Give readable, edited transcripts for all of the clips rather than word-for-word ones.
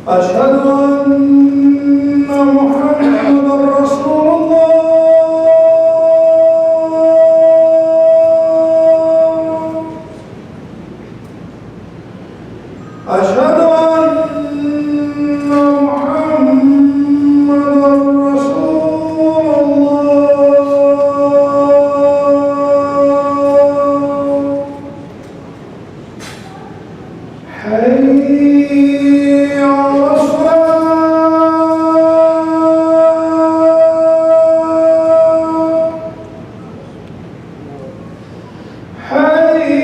أشهد أن محمدًا رسول الله. أشهد أن محمدًا رسول الله. حي على الصلاة. حي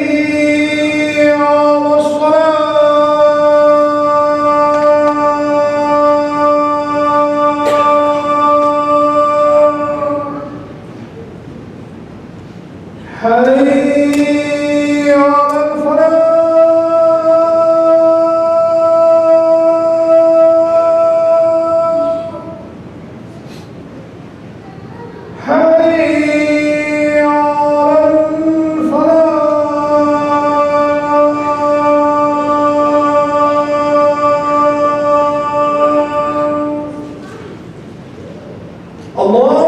على حي على الفلاح. حي على الفلاح. الله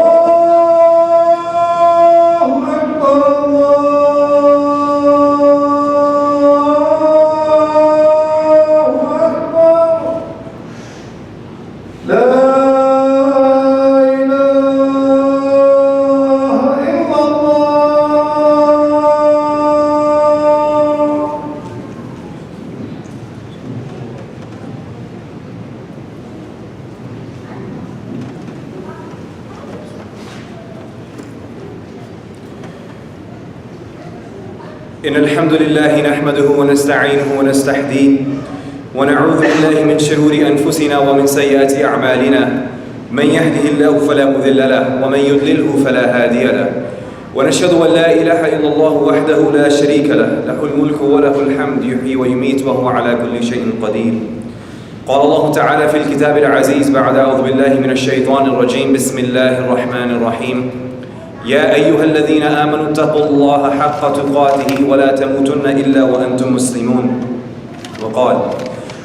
إن الحمد لله نحمده ونستعينه ونستهديه ونعوذ بالله من شرور أنفسنا ومن سيئات أعمالنا. من يهده الله فلا مضل له ومن يضلله فلا هادي له. ونشهد أن لا إله إلا الله وحده لا شريك له، له الملك وله الحمد، يحيي ويميت وهو على كل شيء قدير. قال الله تعالى في الكتاب العزيز بعد أعوذ بالله من الشيطان الرجيم: بسم الله الرحمن الرحيم. يا أيها الذين آمنوا اتقوا الله حق تقاته ولا تموتن إلا وأنتم مسلمون. وقال: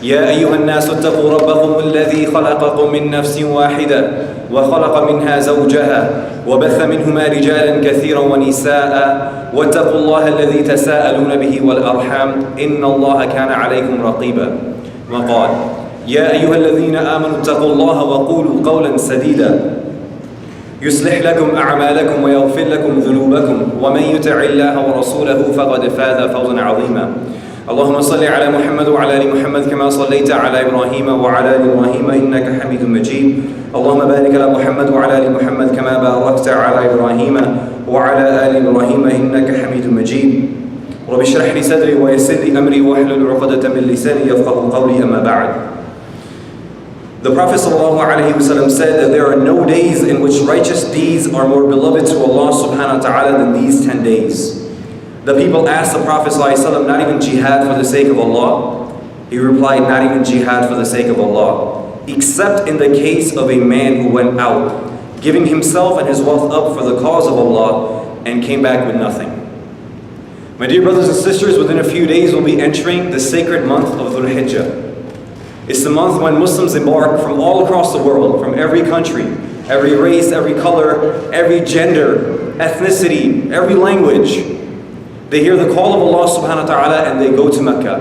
يا أيها الناس اتقوا ربكم الذي خلقكم من نفس واحدة وخلق منها زوجها وبث منهما رجالا كثيرا ونساء واتقوا الله الذي تساءلون به والأرحام إن الله كان عليكم رقيبا. وقال: يا أيها الذين آمنوا اتقوا الله وقولوا قولا سديدا يصلح لكم أعمالكم ويغفر لكم ذنوبكم ومن يطع الله ورسوله فقد فاز فوزا عظيما. اللهم صل على محمد وعلى آل محمد كما صليت على إبراهيم وعلى آل إبراهيم إنك حميد مجيد. اللهم بارك على محمد وعلى آل محمد كما باركت على إبراهيم وعلى آل إبراهيم إنك حميد مجيد. رب اشرح لي صدري ويسر لي أمري واحلل عقدة من لساني يفقهوا قولي. أما بعد. The Prophet ﷺ said that there are no days in which righteous deeds are more beloved to Allah subhanahu wa ta'ala than these 10 days. The people asked the Prophet ﷺ, not even jihad for the sake of Allah? He replied, not even jihad for the sake of Allah, except in the case of a man who went out, giving himself and his wealth up for the cause of Allah and came back with nothing. My dear brothers and sisters, within a few days we'll be entering the sacred month of al-Hijjah. It's the month when Muslims embark from all across the world, from every country, every race, every color, every gender, ethnicity, every language. They hear the call of Allah subhanahu wa ta'ala and they go to Mecca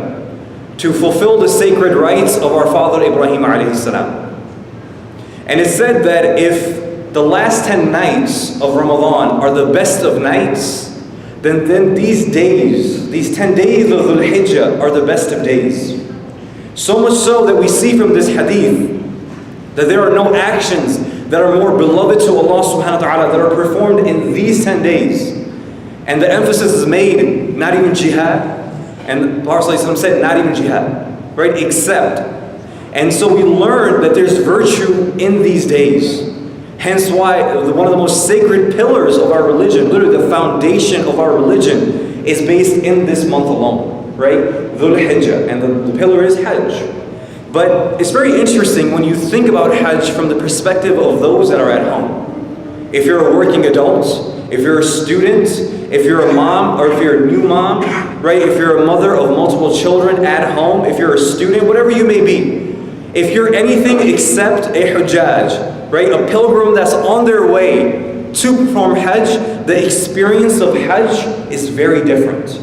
to fulfill the sacred rites of our father Ibrahim alayhi salam. And it's said that if the last 10 nights of Ramadan are the best of nights, then these days, these 10 days of al-Hijjah are the best of days. So much so that we see from this hadith that there are no actions that are more beloved to Allah subhanahu wa ta'ala that are performed in these 10 days. And the emphasis is made, not even jihad. And the Prophet ﷺ said, not even jihad, right? Except. And so we learn that there's virtue in these days. Hence why one of the most sacred pillars of our religion, literally the foundation of our religion, is based in this month alone. Right? Dhul-Hijjah, and the pillar is Hajj. But it's very interesting when you think about Hajj from the perspective of those that are at home. If you're a working adult, if you're a student, if you're a mom or if you're a new mom, right? If you're a mother of multiple children at home, if you're a student, whatever you may be, If you're anything except a Hujjaj, right, a pilgrim that's on their way to perform Hajj, the experience of Hajj is very different.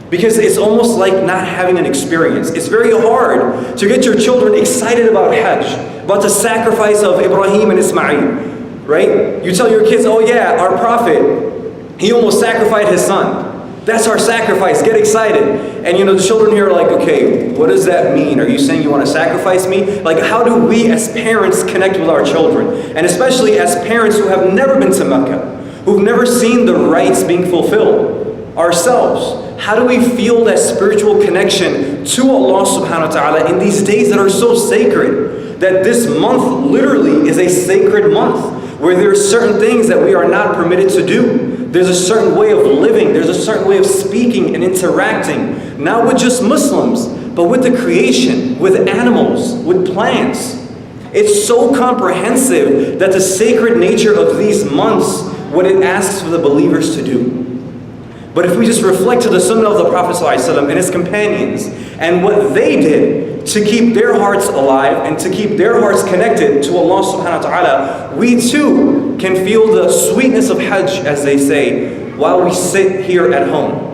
Because it's almost like not having an experience. It's very hard to get your children excited about Hajj, about the sacrifice of Ibrahim and Ismail, right? You tell your kids, oh yeah, our prophet, he almost sacrificed his son. That's our sacrifice, get excited. And you know, the children here are like, okay, what does that mean? Are you saying you want to sacrifice me? Like, how do we as parents connect with our children? And especially as parents who have never been to Mecca, who've never seen the rites being fulfilled ourselves. How do we feel that spiritual connection to Allah subhanahu wa ta'ala in these days that are so sacred? That this month literally is a sacred month where there are certain things that we are not permitted to do. There's a certain way of living, there's a certain way of speaking and interacting, not with just Muslims, but with the creation, with animals, with plants. It's so comprehensive that the sacred nature of these months, what it asks for the believers to do. But if we just reflect to the sunnah of the Prophet ﷺ and his companions and what they did to keep their hearts alive and to keep their hearts connected to Allah subhanahu wa ta'ala, we too can feel the sweetness of Hajj, as they say, while we sit here at home.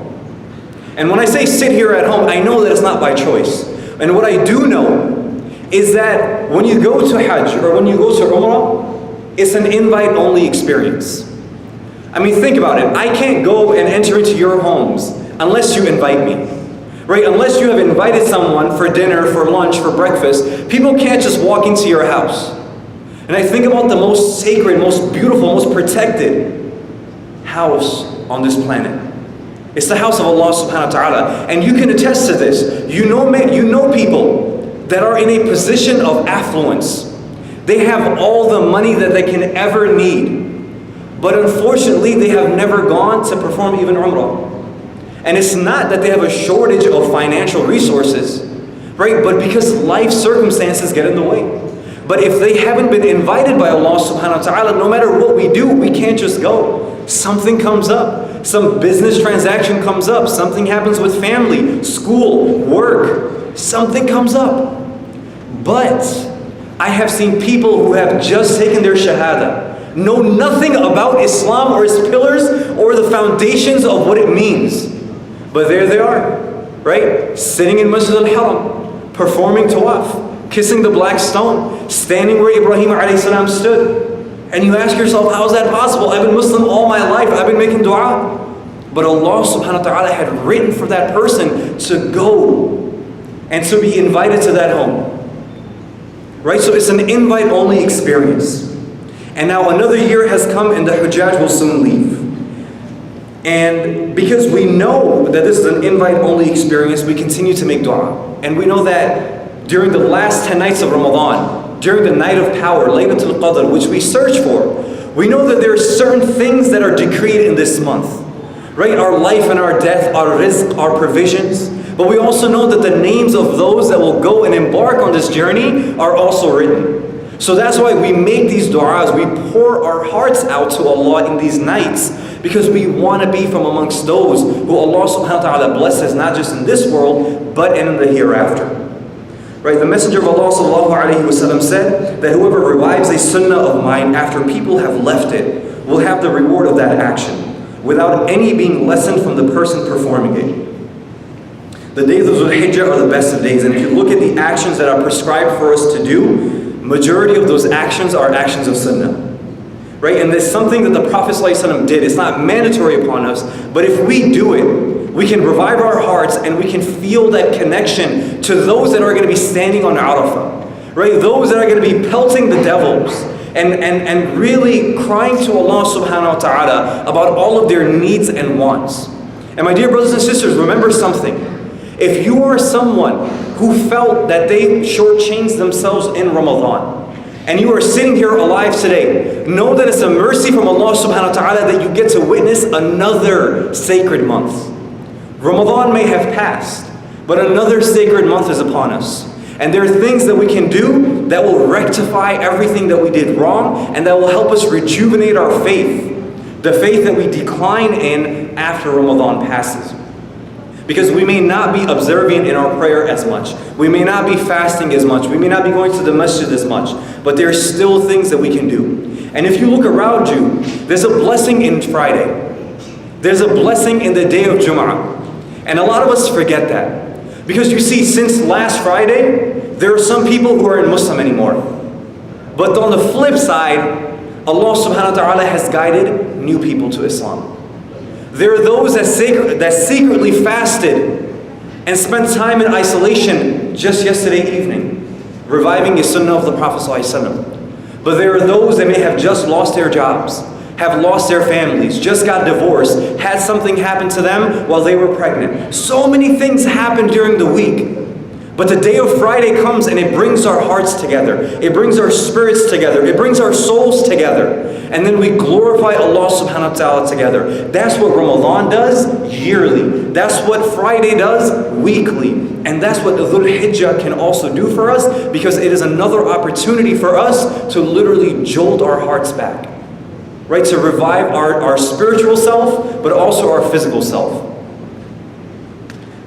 And when I say sit here at home, I know that it's not by choice. And what I do know is that when you go to Hajj or when you go to Umrah, it's an invite-only experience. I mean, think about it. I can't go and enter into your homes unless you invite me, right? Unless you have invited someone for dinner, for lunch, for breakfast. People can't just walk into your house. And I think about the most sacred, most beautiful, most protected house on this planet. It's the house of Allah subhanahu wa ta'ala. And you can attest to this. You know people that are in a position of affluence. They have all the money that they can ever need. But unfortunately, they have never gone to perform even Umrah. And it's not that they have a shortage of financial resources, right? But because life circumstances get in the way. But if they haven't been invited by Allah subhanahu wa ta'ala, no matter what we do, we can't just go. Something comes up. Some business transaction comes up. Something happens with family, school, work. Something comes up. But I have seen people who have just taken their shahada, know nothing about Islam or its pillars or the foundations of what it means. But there they are, right? Sitting in Masjid al-Haram, performing tawaf, kissing the black stone, standing where Ibrahim alayhi salam stood. And you ask yourself, how is that possible? I've been Muslim all my life, I've been making dua. But Allah subhanahu wa ta'ala had written for that person to go and to be invited to that home. Right? So it's an invite-only experience. And now another year has come and the Hujjaj will soon leave. And because we know that this is an invite-only experience, we continue to make dua. And we know that during the last 10 nights of Ramadan, during the night of power, Laylatul Qadr, which we search for, we know that there are certain things that are decreed in this month. Right? Our life and our death, our rizq, our provisions. But we also know that the names of those that will go and embark on this journey are also written. So that's why we make these du'as, we pour our hearts out to Allah in these nights, because we want to be from amongst those who Allah subhanahu wa ta'ala blesses, not just in this world, but in the hereafter. Right? The Messenger of Allah sallallahu alayhi wa sallam said that whoever revives a sunnah of mine after people have left it will have the reward of that action, without any being lessened from the person performing it. The days of al-Hijjah are the best of days, and if you look at the actions that are prescribed for us to do, majority of those actions are actions of sunnah. Right? And there's something that the Prophet ﷺ did. It's not mandatory upon us, but if we do it, we can revive our hearts and we can feel that connection to those that are going to be standing on Arafah. Right? Those that are going to be pelting the devils and really crying to Allah subhanahu wa ta'ala about all of their needs and wants. And my dear brothers and sisters, remember something. If you are someone who felt that they shortchanged themselves in Ramadan, and you are sitting here alive today, know that it's a mercy from Allah subhanahu wa ta'ala that you get to witness another sacred month. Ramadan may have passed, but another sacred month is upon us. And there are things that we can do that will rectify everything that we did wrong, and that will help us rejuvenate our faith, the faith that we decline in after Ramadan passes. Because we may not be observant in our prayer as much. We may not be fasting as much. We may not be going to the masjid as much. But there are still things that we can do. And if you look around you, there's a blessing in Friday. There's a blessing in the day of Jum'ah. And a lot of us forget that. Because you see, since last Friday, there are some people who aren't Muslim anymore. But on the flip side, Allah subhanahu wa ta'ala has guided new people to Islam. There are those that secretly fasted and spent time in isolation just yesterday evening, reviving the sunnah of the Prophet ﷺ. But there are those that may have just lost their jobs, have lost their families, just got divorced, had something happen to them while they were pregnant. So many things happen during the week. But the day of Friday comes and it brings our hearts together. It brings our spirits together. It brings our souls together. And then we glorify Allah subhanahu wa ta'ala together. That's what Ramadan does yearly. That's what Friday does weekly. And that's what the al-Hijjah can also do for us, because it is another opportunity for us to literally jolt our hearts back. Right? To revive our spiritual self, but also our physical self.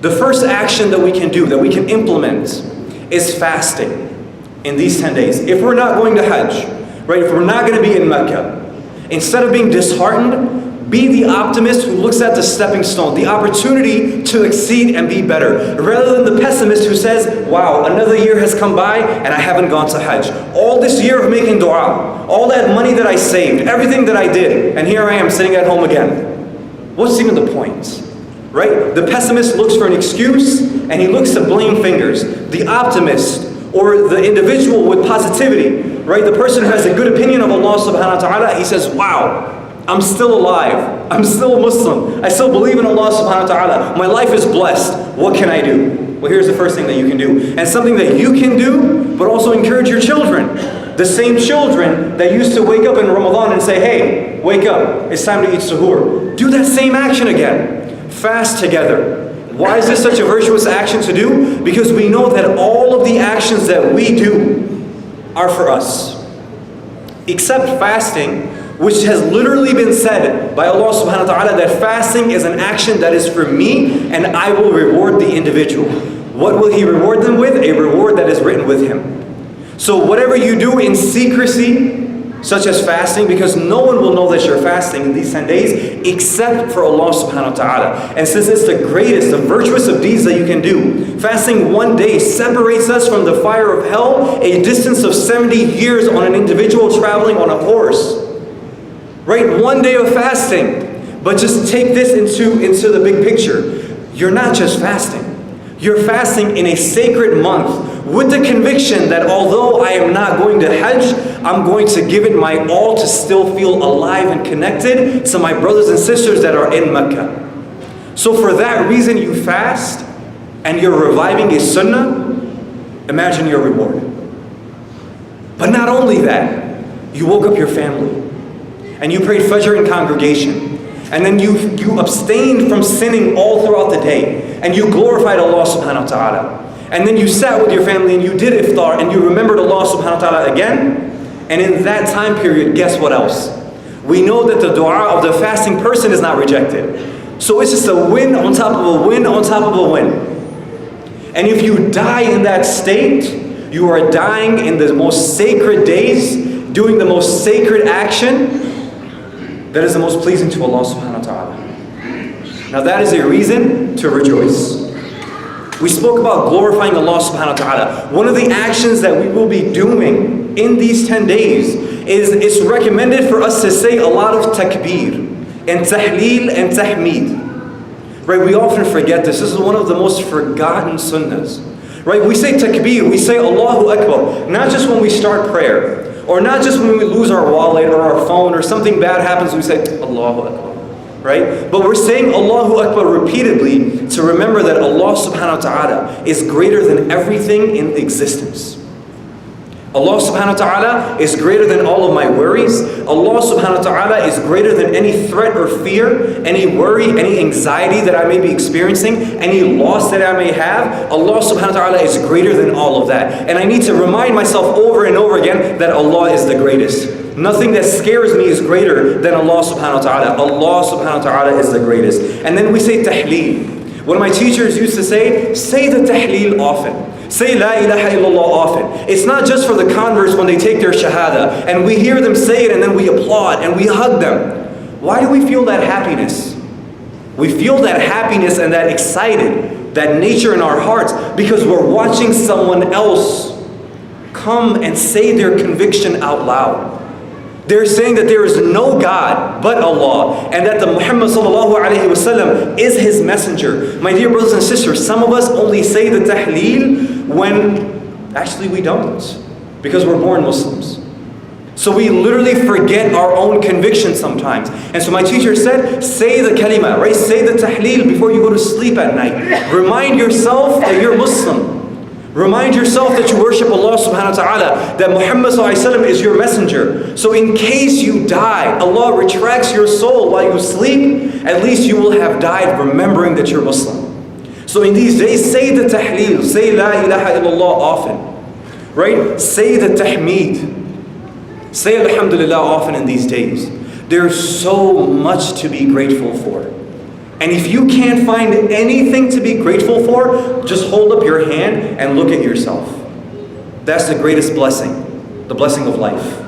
The first action that we can do, that we can implement, is fasting in these 10 days. If we're not going to Hajj, right, if we're not going to be in Mecca, instead of being disheartened, be the optimist who looks at the stepping stone, the opportunity to exceed and be better, rather than the pessimist who says, wow, another year has come by and I haven't gone to Hajj. All this year of making dua, all that money that I saved, everything that I did, and here I am sitting at home again. What's even the point? Right? The pessimist looks for an excuse and he looks to blame fingers. The optimist, or the individual with positivity, right? The person who has a good opinion of Allah subhanahu wa ta'ala, he says, wow, I'm still alive. I'm still a Muslim. I still believe in Allah subhanahu wa ta'ala. My life is blessed. What can I do? Well, here's the first thing that you can do. And something that you can do, but also encourage your children. The same children that used to wake up in Ramadan and say, hey, wake up. It's time to eat suhoor. Do that same action again. Fast together. Why is this such a virtuous action to do? Because we know that all of the actions that we do are for us. Except fasting, which has literally been said by Allah subhanahu wa ta'ala that fasting is an action that is for me and I will reward the individual. What will He reward them with? A reward that is written with Him. So whatever you do in secrecy, such as fasting, because no one will know that you're fasting in these 10 days except for Allah subhanahu wa ta'ala. And since it's the greatest, the virtuous of deeds that you can do, fasting one day separates us from the fire of hell a distance of 70 years on an individual traveling on a horse. Right? One day of fasting. But just take this into the big picture. You're not just fasting. You're fasting in a sacred month with the conviction that although I am not going to Hajj, I'm going to give it my all to still feel alive and connected to my brothers and sisters that are in Mecca. So for that reason you fast and you're reviving a sunnah, imagine your reward. But not only that, you woke up your family and you prayed Fajr in congregation. And then you abstained from sinning all throughout the day. And you glorified Allah subhanahu wa ta'ala. And then you sat with your family and you did iftar and you remembered Allah subhanahu wa ta'ala again. And in that time period, guess what else? We know that the dua of the fasting person is not rejected. So it's just a win on top of a win on top of a win. And if you die in that state, you are dying in the most sacred days, doing the most sacred action that is the most pleasing to Allah subhanahu wa ta'ala. Now that is a reason to rejoice. We spoke about glorifying Allah subhanahu wa ta'ala. One of the actions that we will be doing in these 10 days is it's recommended for us to say a lot of takbir and tahleel and tahmeed. Right? We often forget this. This is one of the most forgotten sunnahs. Right? We say takbir, we say Allahu Akbar, not just when we start prayer. Or not just when we lose our wallet or our phone or something bad happens, we say, Allahu Akbar, right? But we're saying Allahu Akbar repeatedly to remember that Allah subhanahu wa ta'ala is greater than everything in existence. Allah subhanahu wa ta'ala is greater than all of my worries. Allah subhanahu wa ta'ala is greater than any threat or fear, any worry, any anxiety that I may be experiencing, any loss that I may have. Allah subhanahu wa ta'ala is greater than all of that. And I need to remind myself over and over again that Allah is the greatest. Nothing that scares me is greater than Allah subhanahu wa ta'ala. Allah subhanahu wa ta'ala is the greatest. And then we say tahleel. One of my teachers used to say the tahleel often. Say la ilaha illallah often. It's not just for the converts when they take their shahada and we hear them say it and then we applaud and we hug them. Why do we feel that happiness? We feel that happiness and that excited, that nature in our hearts because we're watching someone else come and say their conviction out loud. They're saying that there is no God but Allah and that the Muhammad sallallahu alaihi wasallam is his messenger. My dear brothers and sisters, some of us only say the tahleel when actually we don't because we're born Muslims. So we literally forget our own conviction sometimes. And so my teacher said, say the kalima, right? Say the tahleel before you go to sleep at night. Remind yourself that you're Muslim. Remind yourself that you worship Allah subhanahu wa ta'ala, that Muhammad sallallahu alayhi wa sallam is your messenger. So in case you die, Allah retracts your soul while you sleep, at least you will have died remembering that you're Muslim. So in these days, say the tahleel, say la ilaha illallah often, right? Say the tahmeed, say alhamdulillah often in these days. There's so much to be grateful for. And if you can't find anything to be grateful for, just hold up your hand and look at yourself. That's the greatest blessing, the blessing of life.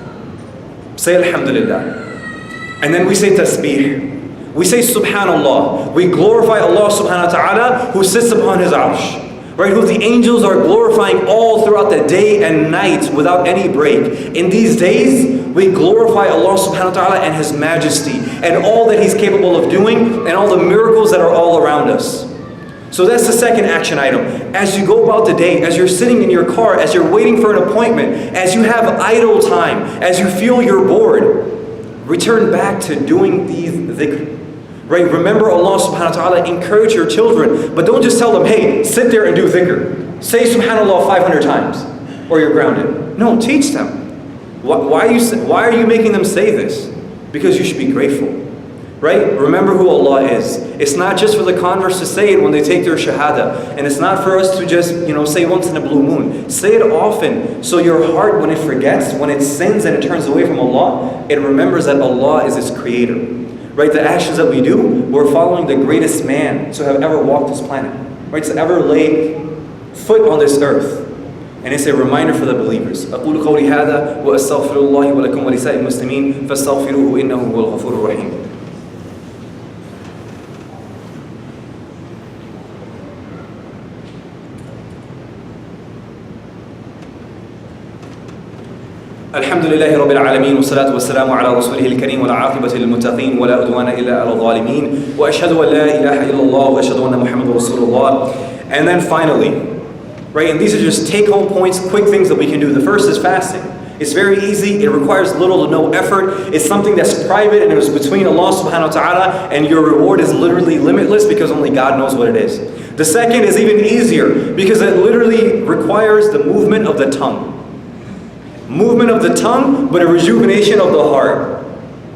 Say alhamdulillah. And then we say tasbih. We say subhanallah. We glorify Allah subhanahu wa ta'ala who sits upon his arsh. Right, who the angels are glorifying all throughout the day and night without any break. In these days, we glorify Allah subhanahu wa ta'ala and His majesty and all that He's capable of doing and all the miracles that are all around us. So that's the second action item. As you go about the day, as you're sitting in your car, as you're waiting for an appointment, as you have idle time, as you feel you're bored, return back to doing these dhikr. Right? Remember Allah subhanahu wa ta'ala, encourage your children, but don't just tell them, hey, sit there and do dhikr. Say subhanallah 500 times, or you're grounded. No, teach them. Why are you making them say this? Because you should be grateful. Right? Remember who Allah is. It's not just for the converts to say it when they take their shahada. And it's not for us to just, say once in a blue moon. Say it often, so your heart, when it forgets, when it sins and it turns away from Allah, it remembers that Allah is its creator. Right, the actions that we do, we're following the greatest man to have ever walked this planet. Right, to ever lay foot on this earth. And it's a reminder for the believers. أقول قولي هذا وأستغفر الله ولكم ولسائر المسلمين فاستغفروه إنه هو الغفور الرحيم. الحمد لله رب العالمين والصلاة والسلام على رسوله الكريم ولا عاقبة للمتقين ولا عدوان إلا على الظالمين وأشهد أن لا إله إلا الله وأشهد أن محمد رسول الله. And then finally, right, and these are just take-home points, quick things that we can do. The first is fasting. It's very easy. It requires little to no effort. It's something that's private and it was between Allah subhanahu wa ta'ala, and your reward is literally limitless because only God knows what it is. The second is even easier because it literally requires the movement of the tongue. Movement of the tongue, but a rejuvenation of the heart,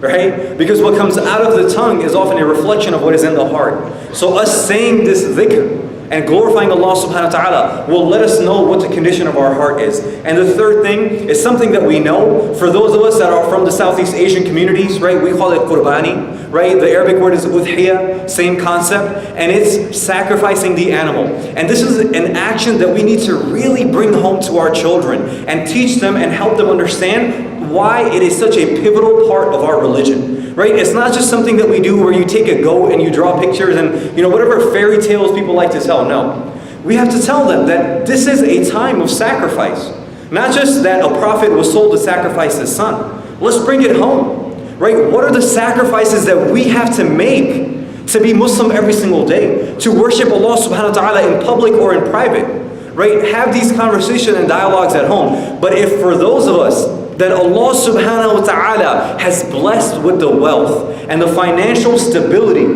right? Because what comes out of the tongue is often a reflection of what is in the heart. So us saying this dhikr and glorifying Allah subhanahu wa ta'ala will let us know what the condition of our heart is. And the third thing is something that we know. For those of us that are from the Southeast Asian communities, right, we call it qurbani, right? The Arabic word is udhiyah, same concept, and it's sacrificing the animal. And this is an action that we need to really bring home to our children and teach them and help them understand why it is such a pivotal part of our religion. Right? It's not just something that we do where you take a goat and you draw pictures and whatever fairy tales people like to tell. No. We have to tell them that this is a time of sacrifice. Not just that a prophet was told to sacrifice his son. Let's bring it home. Right? What are the sacrifices that we have to make to be Muslim every single day? To worship Allah subhanahu wa ta'ala in public or in private. Right? Have these conversations and dialogues at home. But if for those of us that Allah subhanahu wa ta'ala has blessed with the wealth and the financial stability,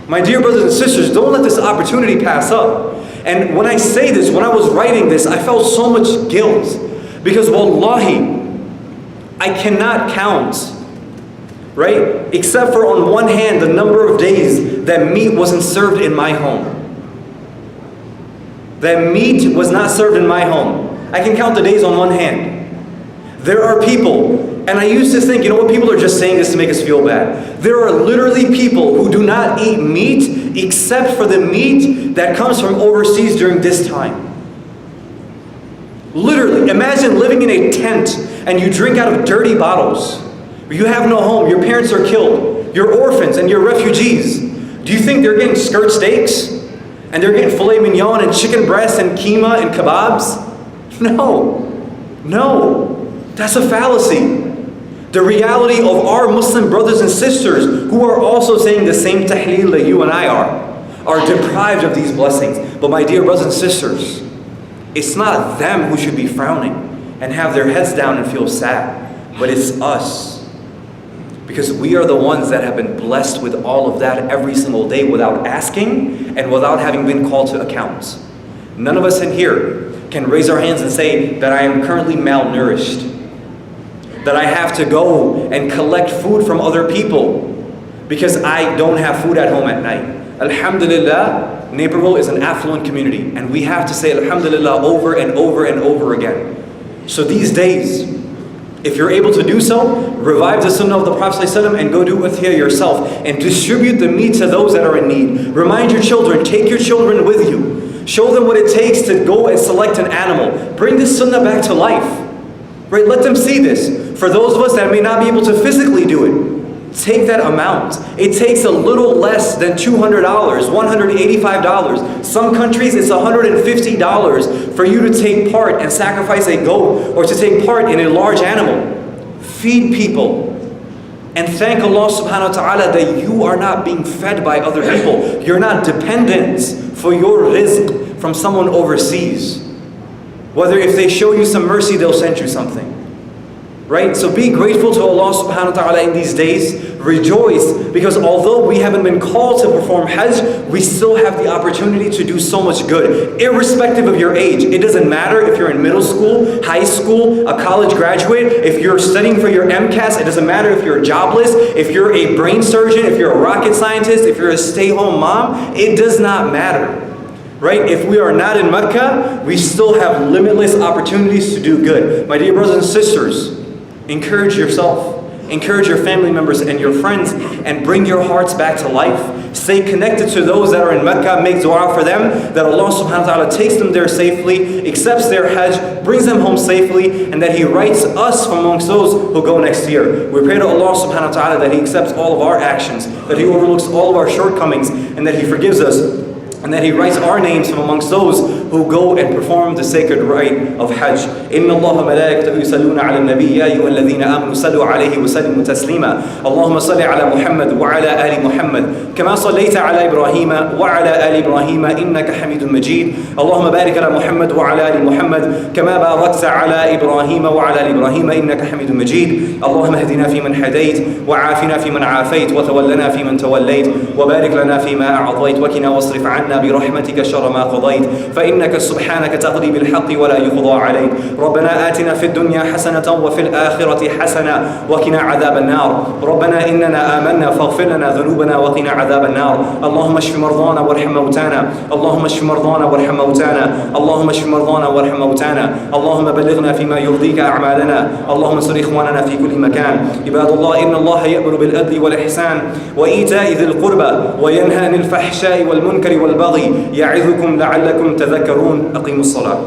my dear brothers and sisters, don't let this opportunity pass up. And when I say this, when I was writing this, I felt so much guilt. Because wallahi, I cannot count, right? Except for on one hand, the number of days that meat wasn't served in my home. That meat was not served in my home. I can count the days on one hand. There are people, And I used to think, you know what, people are just saying this to make us feel bad. There are literally people who do not eat meat except for the meat that comes from overseas during this time. Literally, imagine living in a tent and you drink out of dirty bottles. You have no home, your parents are killed, you're orphans and you're refugees. Do you think they're getting skirt steaks? And they're getting filet mignon and chicken breasts and keema and kebabs? No, that's a fallacy. The reality of our Muslim brothers and sisters who are also saying the same tahleel that you and I are deprived of these blessings. But my dear brothers and sisters, it's not them who should be frowning and have their heads down and feel sad, but it's us. Because we are the ones that have been blessed with all of that every single day without asking and without having been called to account. None of us in here can raise our hands and say that I am currently malnourished, that I have to go and collect food from other people because I don't have food at home at night. Alhamdulillah, Naperville is an affluent community, and we have to say Alhamdulillah over and over and over again. So these days, if you're able to do so, revive the sunnah of the Prophet ﷺ and go do uthiyah yourself and distribute the meat to those that are in need. Remind your children, take your children with you. Show them what it takes to go and select an animal. Bring this sunnah back to life. Right? Let them see this. For those of us that may not be able to physically do it, take that amount. It takes a little less than $200, $185. Some countries it's $150 for you to take part and sacrifice a goat or to take part in a large animal. Feed people and thank Allah subhanahu wa ta'ala that you are not being fed by other people. You're not dependent for your rizq from someone overseas. Whether if they show you some mercy, they'll send you something. Right? So be grateful to Allah subhanahu wa ta'ala in these days. Rejoice, because although we haven't been called to perform Hajj, we still have the opportunity to do so much good, irrespective of your age. It doesn't matter if you're in middle school, high school, a college graduate, if you're studying for your MCAS, it doesn't matter if you're jobless, if you're a brain surgeon, if you're a rocket scientist, if you're a stay-home mom, it does not matter. Right? If we are not in Mecca, we still have limitless opportunities to do good. My dear brothers and sisters, encourage yourself, encourage your family members and your friends, and bring your hearts back to life. Stay connected to those that are in Mecca, make dua for them, that Allah subhanahu wa ta'ala takes them there safely, accepts their Hajj, brings them home safely, and that He writes us from amongst those who go next year. We pray to Allah subhanahu wa ta'ala that He accepts all of our actions, that He overlooks all of our shortcomings, and that He forgives us, and that He writes our names from amongst those who go and perform the sacred rite of Hajj. إن الله وملائكته يصلون على النبي يا أيها الذين آمنوا صلوا عليه وسلموا تسليما اللهم صل على محمد وعلى آل محمد كما صليت على إبراهيم وعلى آل إبراهيم إنك حميد مجيد اللهم بارك على محمد وعلى آل محمد كما باركت على إبراهيم وعلى آل إبراهيم إنك حميد مجيد اللهم اهدنا فيمن هديت وعافنا فيمن عافيت وتولنا فيمن توليت وبارك لنا فيما أعطيت وقنا واصرف عنا برحمتك شر ما قضيت فإنك سبحانك تقضي بالحق ولا يقضى عليك ربنا آتنا في الدنيا حسنة وفي الآخرة حسنة وقنا عذاب النار ربنا إننا آمنا فاغفر لنا ذنوبنا وقنا عذاب النار اللهم اشف مرضانا وارحم موتانا اللهم اشف مرضانا وارحم موتانا اللهم اشف مرضانا وارحم موتانا اللهم بلغنا فيما يرضيك أعمالنا اللهم انصر إخواننا في كل مكان عباد الله إن الله يأمر بالعدل والإحسان وإيتاء ذي القربى وينهى عن الفحشاء والمنكر والبغي يعظكم لعلكم تذكرون أقيموا الصلاة